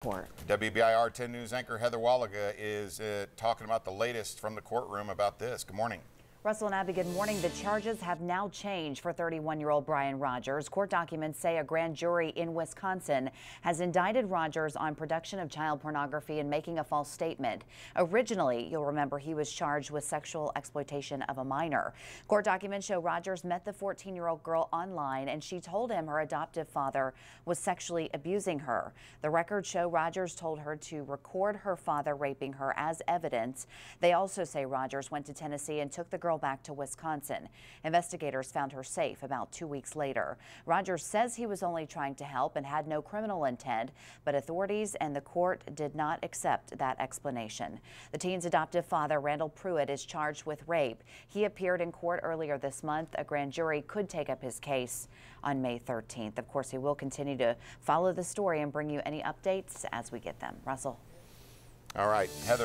Court. WBIR 10 News anchor Heather Wallaga is talking about the latest from the courtroom about this. Good morning. Russell and Abby, good morning. The charges have now changed for 31-year-old Bryan Rogers. Court documents say a grand jury in Wisconsin has indicted Rogers on production of child pornography and making a false statement. Originally, you'll remember, he was charged with sexual exploitation of a minor. Court documents show Rogers met the 14-year-old girl online and she told him her adoptive father was sexually abusing her. The records show Rogers told her to record her father raping her as evidence. They also say Rogers went to Tennessee and took the girl back to Wisconsin. Investigators found her safe about 2 weeks later. Rogers says he was only trying to help and had no criminal intent, but authorities and the court did not accept that explanation. The teen's adoptive father, Randall Pruitt, is charged with rape. He appeared in court earlier this month. A grand jury could take up his case on May 13th. Of course, he will continue to follow the story and bring you any updates as we get them. Russell. All right, Heather.